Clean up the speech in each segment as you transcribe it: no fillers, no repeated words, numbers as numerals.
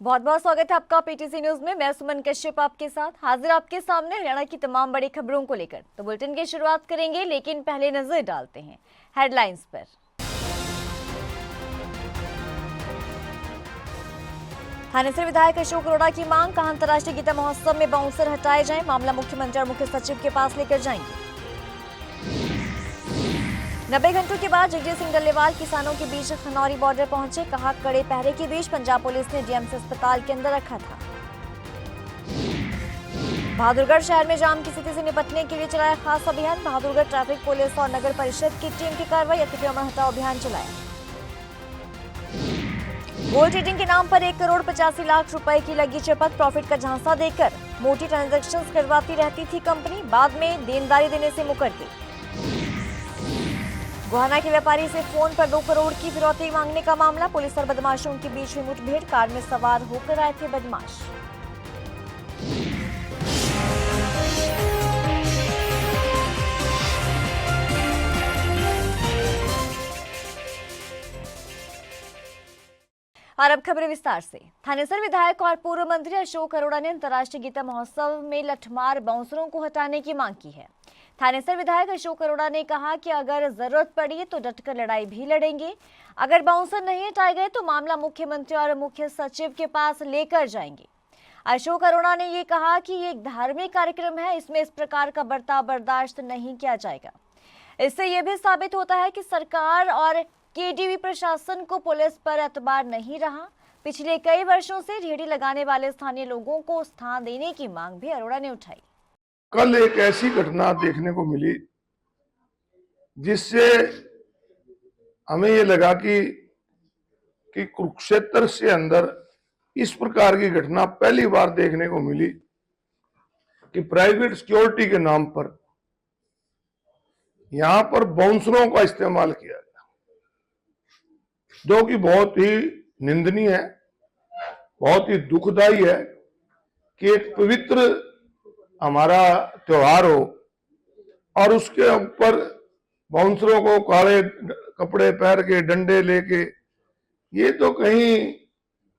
बहुत बहुत स्वागत है आपका पीटीसी न्यूज में। मैं सुमन कश्यप आपके साथ हाजिर आपके सामने हरियाणा की तमाम बड़ी खबरों को लेकर। तो बुलेटिन की शुरुआत करेंगे, लेकिन पहले नजर डालते हैं हेडलाइंस पर। थानेसर विधायक अशोक अरोड़ा की मांग, कहा अंतर्राष्ट्रीय गीता महोत्सव में बाउंसर हटाए जाएं। मामला मुख्यमंत्री और मुख्य सचिव के पास लेकर जाएंगे। 90 घंटों के बाद जगजीत सिंह डल्लेवाल किसानों के बीच खनौरी बॉर्डर पहुंचे। कहा कड़े पहरे के बीच पंजाब पुलिस ने डीएमसी अस्पताल के अंदर रखा था। बहादुरगढ़ शहर में जाम की स्थिति से निपटने के लिए चलाया खास अभियान। बहादुरगढ़ ट्रैफिक पुलिस और नगर परिषद की टीम की कार्रवाई, अतिक्रमण हटाओ अभियान चलाया। गोल्ड ट्रेडिंग के नाम पर 1 करोड़ 85 लाख रुपए की लगी चपत। प्रॉफिट का झांसा देकर मोटी ट्रांजैक्शंस करवाती रहती थी कंपनी, बाद में देनदारी देने से मुकर गई। गोहाना के व्यापारी से फोन पर 2 करोड़ की फिरौती मांगने का मामला। पुलिस और बदमाशों के बीच हुई मुठभेड़। कार में सवार होकर आए थे बदमाश। और अब खबरें विस्तार से। थानेसर विधायक और पूर्व मंत्री अशोक अरोड़ा ने अंतर्राष्ट्रीय गीता महोत्सव में लठमार बाउंसरों को हटाने की मांग की है। थानेसर विधायक अशोक अरोड़ा ने कहा कि अगर जरूरत पड़ी तो डटकर लड़ाई भी लड़ेंगे। अगर बाउंसर नहीं हटाए गए तो मामला मुख्यमंत्री और मुख्य सचिव के पास लेकर जाएंगे। अशोक अरोड़ा ने ये कहा कि ये एक धार्मिक कार्यक्रम है, इसमें इस प्रकार का बर्ताव बर्दाश्त नहीं किया जाएगा। इससे यह भी साबित होता है कि सरकार और केडीवी प्रशासन को पुलिस पर एतबार नहीं रहा। पिछले कई वर्षों से रेहड़ी लगाने वाले स्थानीय लोगों को स्थान देने की मांग भी अरोड़ा ने उठाई। कल एक ऐसी घटना देखने को मिली जिससे हमें ये लगा कि कुरुक्षेत्र से अंदर इस प्रकार की घटना पहली बार देखने को मिली कि प्राइवेट सिक्योरिटी के नाम पर यहां पर बाउंसरों का इस्तेमाल किया गया, जो कि बहुत ही निंदनीय है, बहुत ही दुखदाई है कि एक पवित्र हमारा त्योहार हो और उसके ऊपर बाउंसरों को काले कपड़े पहन के डंडे लेके, ये तो कहीं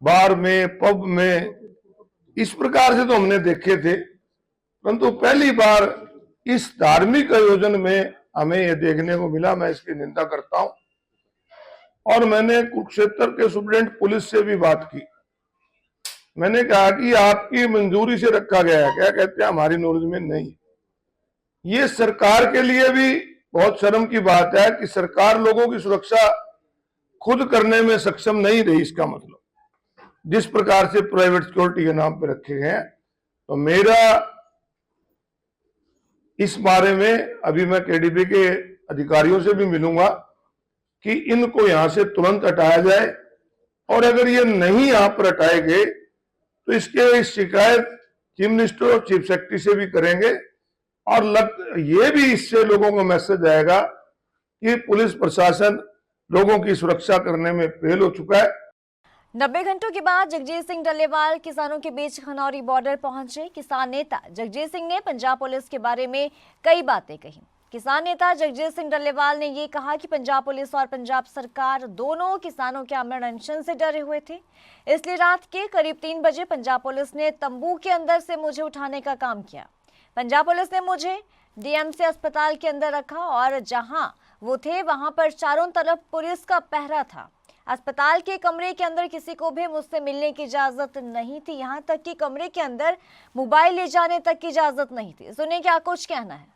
बार में पब में इस प्रकार से तो हमने देखे थे, परंतु पहली बार इस धार्मिक आयोजन में हमें ये देखने को मिला। मैं इसकी निंदा करता हूं और मैंने कुरुक्षेत्र के सुप्रीडेंट पुलिस से भी बात की। मैंने कहा कि आपकी मंजूरी से रखा गया है क्या? कहते हैं हमारी नॉलेज में नहीं। ये सरकार के लिए भी बहुत शर्म की बात है कि सरकार लोगों की सुरक्षा खुद करने में सक्षम नहीं रही। इसका मतलब जिस प्रकार से प्राइवेट सिक्योरिटी के नाम पर रखे गए हैं, तो मेरा इस बारे में अभी मैं केडीपी के अधिकारियों से भी मिलूंगा कि इनको यहां से तुरंत हटाया जाए, और अगर ये नहीं यहां पर हटाए गए तो इसके शिकायत चीफ मिनिस्टर और चीफ सेक्रेटरी से भी करेंगे। और ये भी इससे लोगों को मैसेज आएगा कि पुलिस प्रशासन लोगों की सुरक्षा करने में फेल हो चुका है। 90 घंटों के बाद जगजीत सिंह डल्लेवाल किसानों के बीच खनौरी बॉर्डर पहुंचे। किसान नेता जगजीत सिंह ने पंजाब पुलिस के बारे में कई बातें कही। किसान नेता जगजीत सिंह डल्लेवाल ने ये कहा कि पंजाब पुलिस और पंजाब सरकार दोनों किसानों के आमरण अनशन से डरे हुए थे, इसलिए रात के करीब 3 बजे पंजाब पुलिस ने तंबू के अंदर से मुझे उठाने का काम किया। पंजाब पुलिस ने मुझे डीएमसी अस्पताल के अंदर रखा और जहां वो थे वहां पर चारों तरफ पुलिस का पहरा था। अस्पताल के कमरे के अंदर किसी को भी मुझसे मिलने की इजाजत नहीं थी, यहां तक कि कमरे के अंदर मोबाइल ले जाने तक की इजाजत नहीं थी। सुनिए क्या कुछ कहना है।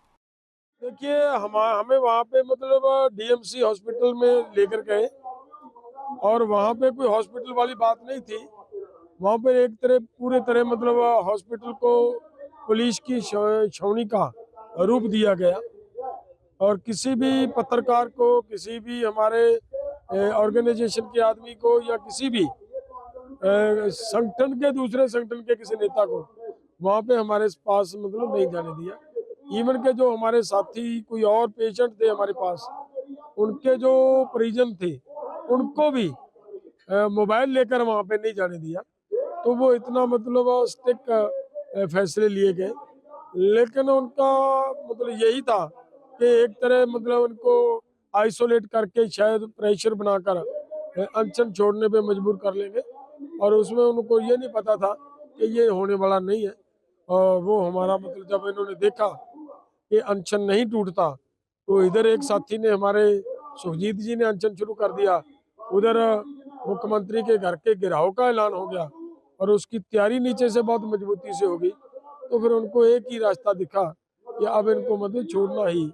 देखिए, हमें वहाँ पे मतलब डीएमसी हॉस्पिटल में लेकर गए और वहाँ पे कोई हॉस्पिटल वाली बात नहीं थी। वहाँ पे एक तरह पूरे तरह मतलब हॉस्पिटल को पुलिस की छावनी का रूप दिया गया, और किसी भी पत्रकार को, किसी भी हमारे ऑर्गेनाइजेशन के आदमी को या किसी भी संगठन के, दूसरे संगठन के किसी नेता को वहाँ पे हमारे पास मतलब नहीं जाने दिया। इवन के जो हमारे साथी कोई और पेशेंट थे हमारे पास, उनके जो परिजन थे उनको भी मोबाइल लेकर वहाँ पे नहीं जाने दिया। तो वो इतना मतलब स्ट्रिक्ट फैसले लिए गए, लेकिन उनका मतलब यही था कि एक तरह मतलब उनको आइसोलेट करके शायद प्रेशर बनाकर अनशन छोड़ने पे मजबूर कर लेंगे। और उसमें उनको ये नहीं पता था कि ये होने वाला नहीं है। और वो हमारा मतलब जब इन्होंने देखा कि अनशन नहीं टूटता, तो इधर एक साथी ने हमारे सुखजीत जी ने अनशन शुरू कर दिया, उधर मुख्यमंत्री के घर के घेराव का ऐलान हो गया और उसकी तैयारी नीचे से बहुत मजबूती से होगी। तो फिर उनको एक ही रास्ता दिखा कि अब इनको मतलब छोड़ना ही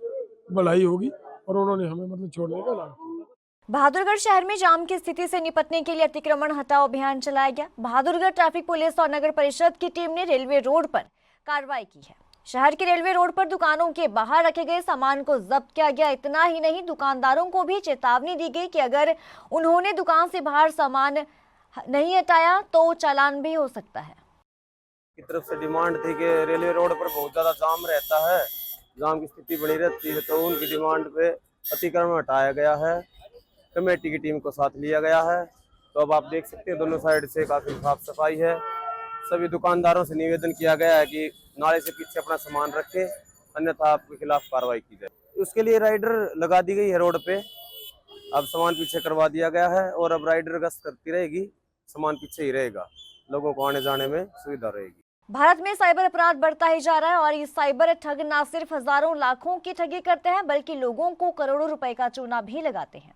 भलाई होगी और उन्होंने हमें मतलब छोड़ने का ऐलान किया। बहादुरगढ़ शहर में जाम की स्थिति से निपटने के लिए अतिक्रमण हटाओ अभियान चलाया गया। बहादुरगढ़ ट्रैफिक पुलिस और नगर परिषद की टीम ने रेलवे रोड पर कार्रवाई की है। शहर के रेलवे रोड पर दुकानों के बाहर रखे गए सामान को जब्त किया गया। इतना ही नहीं, दुकानदारों को भी चेतावनी दी गई कि अगर उन्होंने दुकान से बाहर सामान नहीं हटाया तो चालान भी हो सकता है। की तरफ से डिमांड थी कि रेलवे रोड पर बहुत ज्यादा जाम रहता है, जाम की स्थिति बनी रहती है, तो उनकी डिमांड पे अतिक्रमण हटाया गया है। कमेटी की टीम को साथ लिया गया है। तो अब आप देख सकते हैं दोनों साइड से काफी साफ सफाई है। सभी दुकानदारों से निवेदन किया गया है कि नाले से पीछे अपना सामान रखें, अन्यथा आपके खिलाफ कार्रवाई की जाए। उसके लिए राइडर लगा दी गई है रोड पे, अब सामान पीछे करवा दिया गया है और अब राइडर गश्त करती रहेगी, सामान पीछे ही रहेगा, लोगों को आने जाने में सुविधा रहेगी। भारत में साइबर अपराध बढ़ता ही जा रहा है और ये साइबर ठग न सिर्फ हजारों लाखों की ठगी करते हैं बल्कि लोगों को करोड़ों रुपए का चूना भी लगाते हैं।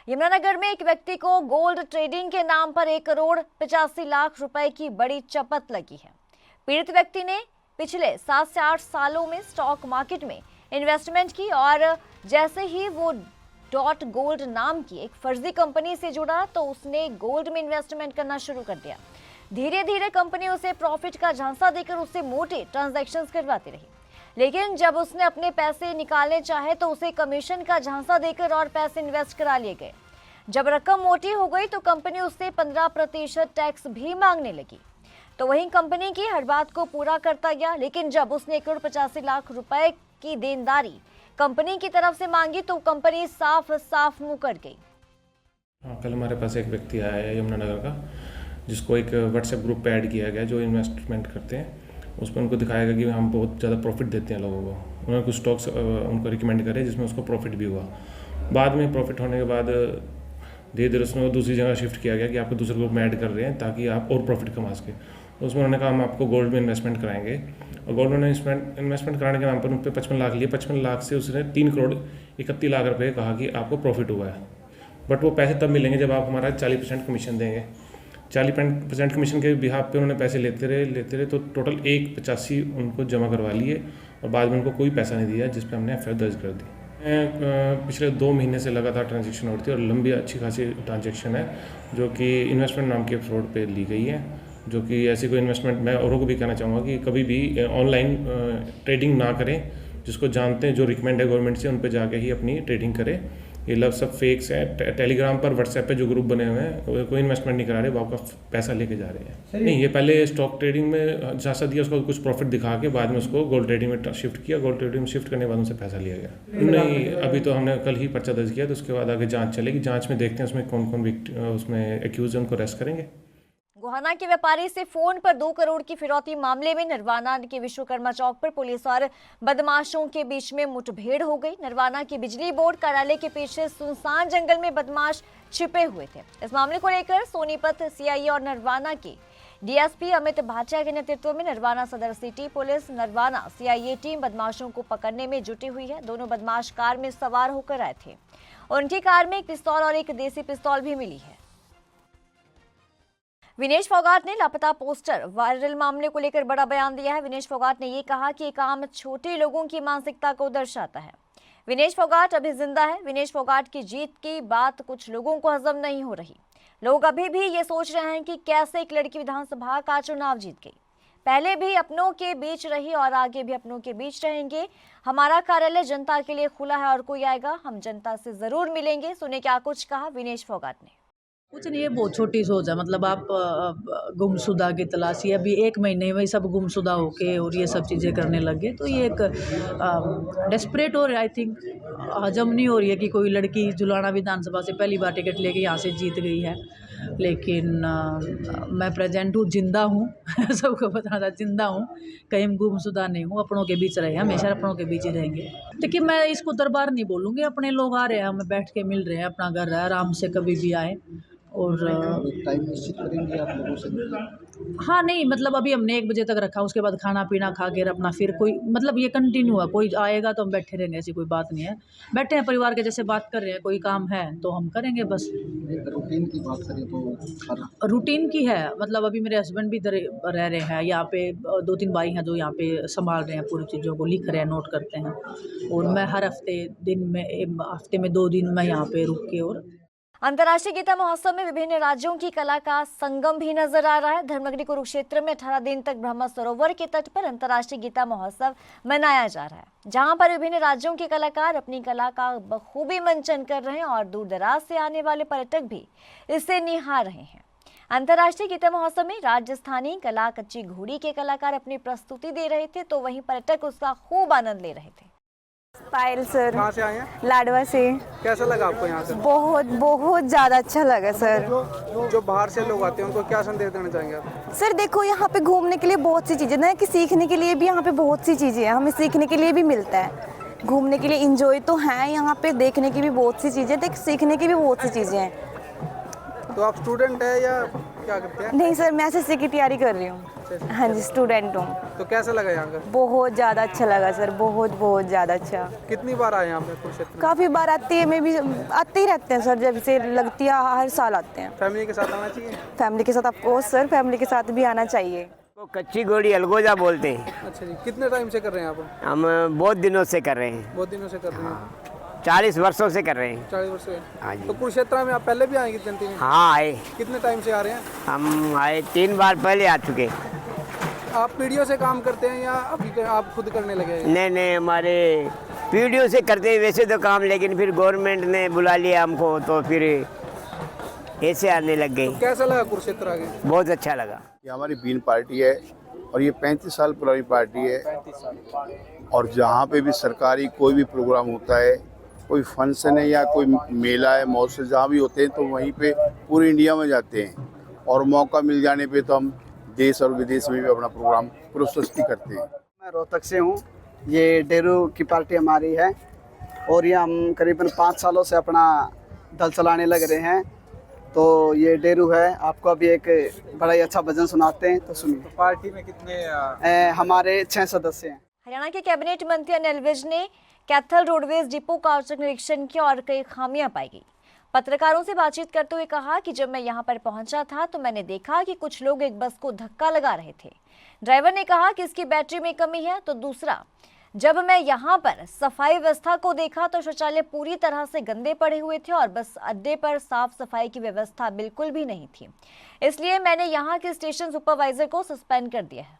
यमुनानगर में एक व्यक्ति को गोल्ड ट्रेडिंग के नाम पर 1,85,00,000 रुपए की बड़ी चपत लगी है। पीड़ित व्यक्ति ने पिछले 7 से 8 सालों में स्टॉक मार्केट में इन्वेस्टमेंट की और जैसे ही वो डॉट गोल्ड नाम की एक फर्जी कंपनी से जुड़ा तो उसने गोल्ड में इन्वेस्टमेंट करना शुरू कर दिया। धीरे धीरे कंपनी उसे प्रॉफिट का झांसा देकर उससे मोटे ट्रांजैक्शंस करवाती रही, लेकिन जब उसने अपने पैसे निकालने चाहे तो उसे कमीशन का झांसा देकर और पैसे इन्वेस्ट करा लिए गए। जब रकम मोटी हो गई तो कंपनी उससे 15% टैक्स भी मांगने लगी। तो वहीं कंपनी की हर बात को पूरा करता गया, लेकिन जब उसने 1,85,00,000 रुपए की देनदारी कंपनी की तरफ से मांगी तो कंपनी साफ साफ मुंह कर गई। कल हमारे पास एक व्यक्ति आया है यमुनानगर का, जिसको एक व्हाट्सएप ग्रुप पे ऐड किया गया जो इन्वेस्टमेंट करते हैं। उस पर उनको दिखाया गया कि हम बहुत ज़्यादा प्रॉफिट देते हैं लोगों को। उन्होंने कुछ स्टॉक्स उनको रिकमेंड करे जिसमें उसको प्रॉफिट भी हुआ। बाद में प्रॉफिट होने के बाद धीरे धीरे उसमें दूसरी जगह शिफ्ट किया गया कि आपको दूसरे ग्रुप में ऐड कर रहे हैं ताकि आप और प्रॉफिट कमा सकें। उसमें उन्होंने कहा हम आपको गोल्ड में इन्वेस्टमेंट कराएंगे और गोल्ड में इन्वेस्टमेंट कराने के नाम पर उन पर 55 लाख लिए। 55 लाख से उसने 3,31,00,000 रुपये कहा कि आपको प्रॉफिट हुआ है, बट वो पैसे तब मिलेंगे जब आप हमारा 40% कमीशन देंगे। 40% कमीशन के बिहाफ पे उन्होंने पैसे लेते रहे तो टोटल 1,85 उनको जमा करवा लिए और बाद में उनको कोई पैसा नहीं दिया, जिस पे हमने एफआईआर दर्ज कर दी। पिछले 2 महीने से लगातार ट्रांजैक्शन होती है और लंबी अच्छी खासी ट्रांजैक्शन है जो कि इन्वेस्टमेंट नाम के फ्रॉड पे ली गई है। जो कि ऐसी कोई इन्वेस्टमेंट मैं औरों को भी कहना चाहूँगा कि कभी भी ऑनलाइन ट्रेडिंग ना करें। जिसको जानते हैं, जो रिकमेंड है गवर्नमेंट से, उन पर जाके ही अपनी ट्रेडिंग करें। ये सब फेक्स है। टेलीग्राम पर, व्हाट्सएप पे जो ग्रुप बने हुए हैं कोई इन्वेस्टमेंट नहीं करा रहे, वो आपका पैसा लेके जा रहे हैं। नहीं, ये पहले स्टॉक ट्रेडिंग में झांसा दिया, उसको कुछ प्रॉफिट दिखा के बाद में उसको गोल्ड ट्रेडिंग में शिफ्ट किया। गोल्ड ट्रेडिंग में शिफ्ट करने के बाद उनसे पैसा लिया गया। नहीं, अभी तो हमने कल ही पर्चा दर्ज किया, तो उसके बाद आगे जाँच चलेगी। जाँच में देखते हैं उसमें कौन कौन उसमें एक्यूज है, उनको अरेस्ट करेंगे। गोहाना के व्यापारी से फोन पर 2 करोड़ की फिरौती मामले में नरवाना के विश्वकर्मा चौक पर पुलिस और बदमाशों के बीच में मुठभेड़ हो गई। नरवाना के बिजली बोर्ड कार्यालय के पीछे सुनसान जंगल में बदमाश छिपे हुए थे। इस मामले को लेकर सोनीपत सीआईए और नरवाना के डीएसपी अमित भाटिया के नेतृत्व में नरवाना सदर city police Narwana CIA team बदमाशों को पकड़ने में जुटी हुई है। दोनों बदमाश कार में सवार होकर आए थे। उनकी कार में एक पिस्तौल और एक देसी पिस्तौल भी मिली है। विनेश फोगाट ने लापता पोस्टर वायरल मामले को लेकर बड़ा बयान दिया है। विनेश फोगाट ने ये कहा कि ये काम छोटे लोगों की मानसिकता को दर्शाता है। विनेश फोगाट अभी जिंदा है। विनेश फोगाट की जीत की बात कुछ लोगों को हजम नहीं हो रही। लोग अभी भी ये सोच रहे हैं कि कैसे एक लड़की विधानसभा का चुनाव जीत गई। पहले भी अपनों के बीच रही और आगे भी अपनों के बीच रहेंगे। हमारा कार्यालय जनता के लिए खुला है और कोई आएगा, हम जनता से जरूर मिलेंगे। सुने क्या कुछ कहा विनेश फोगाट ने। कुछ नहीं, ये बहुत छोटी सोच है। मतलब आप गुमशुदा की तलाशी, अभी 1 महीने में सब गुमशुदा होके और ये सब चीज़ें करने लगे, तो ये एक डेस्परेट हो रहा है। आई थिंक हजम नहीं हो रही है कि कोई लड़की जुलाना विधानसभा से पहली बार टिकट लेके यहाँ से जीत गई है। लेकिन मैं प्रेजेंट हूँ, जिंदा हूँ सबको पता था, जिंदा हूँ, कहीं गुमशुदा नहीं हूँ। अपनों के बीच रहे, हमेशा अपनों के बीच ही रहेंगे। लेकिन मैं इसको दरबार नहीं बोलूँगी। अपने लोग आ रहे हैं, हमें बैठ के मिल रहे हैं, अपना घर है, आराम से कभी भी आए और टाइम निश्चित करेंगे आप लोगों से? हाँ, नहीं मतलब अभी हमने 1 बजे तक रखा, उसके बाद खाना-पीना खा के अपना फिर कोई मतलब ये कंटिन्यू है, कोई आएगा तो हम बैठे रहेंगे, ऐसी कोई बात नहीं है। बैठे हैं परिवार के जैसे बात कर रहे हैं, कोई काम है तो हम करेंगे बस। एक रूटीन की बात करें तो हर रूटीन की है, मतलब अभी मेरे हस्बैंड भी इधर रह रहे हैं, यहाँ पे 2-3 भाई हैं जो यहाँ पे सँभाल रहे हैं पूरी चीज़ों को, लिख रहे हैं, नोट करते हैं। और मैं हर हफ्ते में 2 दिन मैं यहाँ पे रुक के और अंतर्राष्ट्रीय गीता महोत्सव में विभिन्न राज्यों की कला का संगम भी नजर आ रहा है। धर्मनगरी कुरुक्षेत्र में 18 दिन तक ब्रह्म सरोवर के तट पर अंतर्राष्ट्रीय गीता महोत्सव मनाया जा रहा है, जहां पर विभिन्न राज्यों के कलाकार अपनी कला का बखूबी मंचन कर रहे हैं और दूर दराज से आने वाले पर्यटक भी इसे निहार रहे हैं। अंतर्राष्ट्रीय गीता महोत्सव में राजस्थानी कला कच्ची घोड़ी के कलाकार अपनी प्रस्तुति दे रहे थे, तो वहीं पर्यटक उसका खूब आनंद ले रहे थे। पायल सर, कहाँ से आए हैं? लाडवा से। कैसा लगा आपको यहाँ से? बहुत बहुत ज़्यादा अच्छा लगा सर। जो बाहर से लोग आते हैं उनको क्या संदेश देना चाहेंगे आप? सर देखो, यहाँ पे घूमने के लिए बहुत सी चीज़ें ना, कि सीखने के लिए भी यहाँ पे बहुत सी चीज़ें हैं, हमें सीखने के लिए भी मिलता है। घूमने के लिए इंजॉय तो है यहाँ पे, देखने की भी बहुत सी चीज़ें, सीखने की भी बहुत सी चीज़ें हैं। तो आप स्टूडेंट है या क्या करते हैं? नहीं सर, मैं एसएससी की तैयारी कर रही हूँ। हाँ जी, स्टूडेंट हूँ। तो कैसा लगा यहाँ का? बहुत ज़्यादा अच्छा लगा सर, बहुत बहुत ज़्यादा अच्छा। कितनी बार आए यहाँ पे कुरुक्षेत्र में? काफ़ी बार आते हैं, मैं भी आते ही रहते हैं सर, जब से लगती है हर साल आते हैं। फैमिली के साथ आना चाहिए? फैमिली के साथ ऑफकोर्स सर, फैमिली के साथ भी आना चाहिए। तो कच्ची घोड़ी अलगोजा बोलते हैं। अच्छा जी, कितने टाइम से कर रहे हैं आप? हम बहुत दिनों से कर रहे हैं। बहुत दिनों से कर रहे हैं? 40 वर्षों से कर रहे हैं। 40 वर्ष से? हाँ जी। तो कुरुक्षेत्र में आप पहले भी आए कितने दिन? हाँ आए। कितने टाइम से आ रहे हैं? हम आए 3 बार पहले आ चुके। आप पीढ़ियों से काम करते हैं या अभी आप खुद करने लगे हैं? नहीं, हमारे पीढ़ियों से करते हैं वैसे तो काम, लेकिन फिर गवर्नमेंट ने बुला लिया हमको तो फिर ऐसे आने लग गए। तो कैसा लगा कुरुक्षेत्र आगे? बहुत अच्छा लगा। ये हमारी बीन पार्टी है और ये 35 साल पुरानी पार्टी है। और जहाँ पे भी सरकारी कोई भी प्रोग्राम होता है, कोई फंक्शन है या कोई मेला है, महोत्सव जहाँ भी होते हैं, तो वहीं पे पूरे इंडिया में जाते हैं। और मौका मिल जाने पे तो हम देश और विदेश में भी अपना प्रोग्राम प्रस्तुति करते हैं। मैं रोहतक से हूँ। ये डेरू की पार्टी हमारी है और ये हम करीबन 5 सालों से अपना दल चलाने लग रहे हैं। तो ये डेरू है, आपको अभी एक बड़ा ही अच्छा भजन सुनाते हैं, तो सुनिए। तो पार्टी में कितने? हमारे 6 सदस्य हैं। हरियाणा के कैबिनेट मंत्री अनिल विज ने कैथल रोडवेज डिपो का औचक निरीक्षण किया और कई खामियां पाई गई। पत्रकारों से बातचीत करते हुए कहा कि जब मैं यहां पर पहुंचा था तो मैंने देखा कि कुछ लोग एक बस को धक्का लगा रहे थे। ड्राइवर ने कहा कि इसकी बैटरी में कमी है। तो दूसरा, जब मैं यहां पर सफाई व्यवस्था को देखा तो शौचालय पूरी तरह से गंदे पड़े हुए थे और बस अड्डे पर साफ सफाई की व्यवस्था बिल्कुल भी नहीं थी। इसलिए मैंने यहां के स्टेशन सुपरवाइजर को सस्पेंड कर दिया है।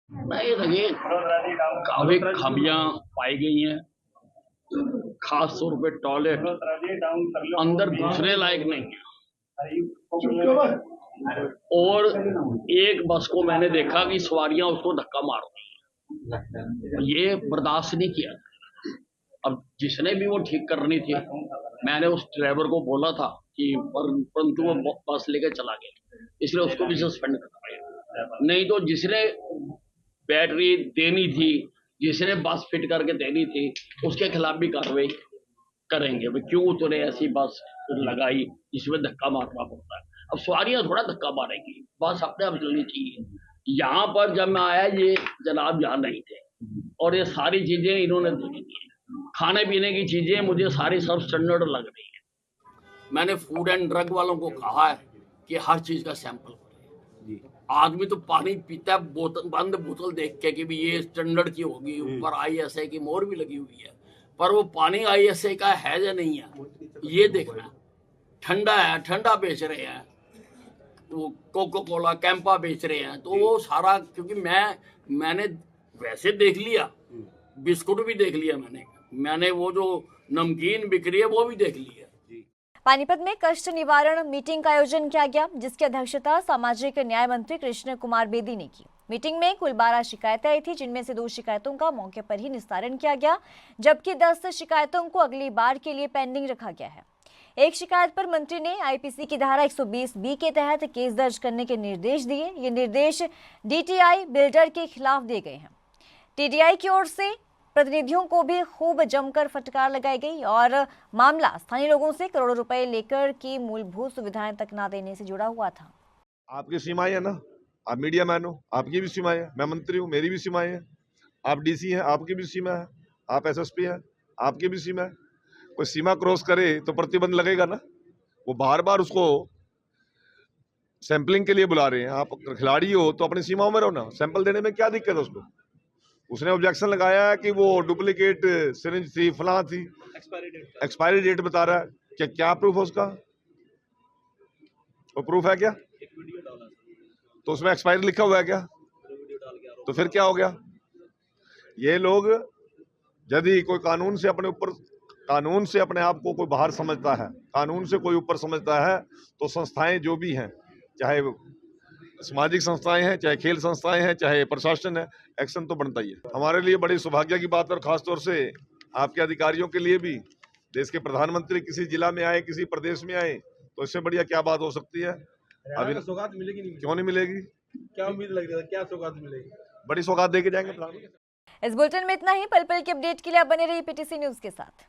नहीं, देखिए काफी खामियां पाई गई हैं। खास तौर पे टॉयलेट अंदर घुसने लायक नहीं है। और एक बस को मैंने देखा कि सवारियां उसको धक्का मार रही हैं। ये बर्दाश्त नहीं किया। अब जिसने भी वो ठीक करनी थी, मैंने उस ड्राइवर को बोला था कि परंतु वो बस लेके चला गया, इसलिए उसको भी सस्पेंड कर दिया। नहीं तो जिसने बैटरी देनी थी, जिसने बस फिट करके देनी थी, उसके खिलाफ भी कार्रवाई करेंगे। भाई क्यों तूने ऐसी बस लगाई जिसमें धक्का मारना पड़ता है? अब सवारियां थोड़ा धक्का मारेंगी, बस अपने आप चलनी चाहिए। यहाँ पर जब मैं आया, ये जनाब यहाँ नहीं थे और ये सारी चीजें इन्होंने दे दी है। खाने पीने की चीजें मुझे सारी सब स्टैंडर्ड लग रही है। मैंने फूड एंड ड्रग वालों को कहा है कि हर चीज का सैंपल करें। आदमी तो पानी पीता है बोतल, बंद बोतल देख के कि भी ये स्टैंडर्ड की होगी, ऊपर ISI की मोहर भी लगी हुई है, पर वो पानी ISI का है या नहीं है ये देखना। ठंडा है, ठंडा बेच रहे हैं, वो कोको कोला कैंपा बेच रहे हैं, तो वो सारा, क्योंकि मैंने वैसे देख लिया, बिस्कुट भी देख लिया, मैंने वो जो नमकीन बिक रही है वो भी देख लिया। पानीपत में कष्ट निवारण मीटिंग का आयोजन किया गया, जिसकी अध्यक्षता सामाजिक न्याय मंत्री कृष्ण कुमार बेदी ने की। मीटिंग में कुल 12 शिकायतें आई थी, जिनमें से 2 शिकायतों का मौके पर ही निस्तारण किया गया, जबकि 10 शिकायतों को अगली बार के लिए पेंडिंग रखा गया है। एक शिकायत पर मंत्री ने IPC की धारा 120B के तहत केस दर्ज करने के निर्देश दिए। ये निर्देश DTI बिल्डर के खिलाफ दिए गए हैं। TDI की ओर से प्रतिनिधियों को भी खूब जमकर फटकार लगाई गई और मामला स्थानीय लोगों से करोड़ों रुपए लेकर की मूलभूत सुविधाएं तक न देने से जुड़ा हुआ था। आपकी सीमाएं है ना, आप मीडिया मैन हो, आपकी भी सीमाएं है, मैं मंत्री हूँ, मेरी भी सीमाएं हैं, आप डीसी हैं, आपकी भी सीमा है, आप एसएसपी हैं, आपकी भी सीमा है। कोई सीमा क्रॉस करे तो प्रतिबंध लगेगा ना। वो बार बार उसको सैंपलिंग के लिए बुला रहे हैं। आप खिलाड़ी हो तो अपनी सीमाओं में रहो ना, सैंपल देने में क्या दिक्कत है उसको। उसने ऑब्जेक्शन लगाया है कि वो डुप्लीकेट सिरिंज थी, फलां थी, एक्सपायरी डेट बता रहा है। क्या प्रूफ है उसका? वो प्रूफ है क्या? तो उसमें एक्सपायरी लिखा हुआ है क्या? तो फिर क्या हो गया? ये लोग यदि कोई कानून से अपने आप को कोई बाहर समझता है, कानून से कोई ऊपर समझता है, तो संस्थाएं जो भी हैं, चाहे सामाजिक संस्थाएं हैं, चाहे खेल संस्थाएं हैं, चाहे प्रशासन है, एक्शन तो बनता ही है। हमारे लिए बड़ी सौभाग्य की बात, और खासतौर से आपके अधिकारियों के लिए भी, देश के प्रधानमंत्री किसी जिला में आए, किसी प्रदेश में आए, तो इससे बढ़िया क्या बात हो सकती है। अभी सौगात मिलेगी नहीं? क्यों नहीं मिलेगी? क्या उम्मीद लग रही है, क्या सौगात मिलेगी? बड़ी सौगात दे के जाएंगे। इस बुलेटिन में इतना ही। पल पल की अपडेट के लिए आप बने रहिए पीटीसी न्यूज के साथ।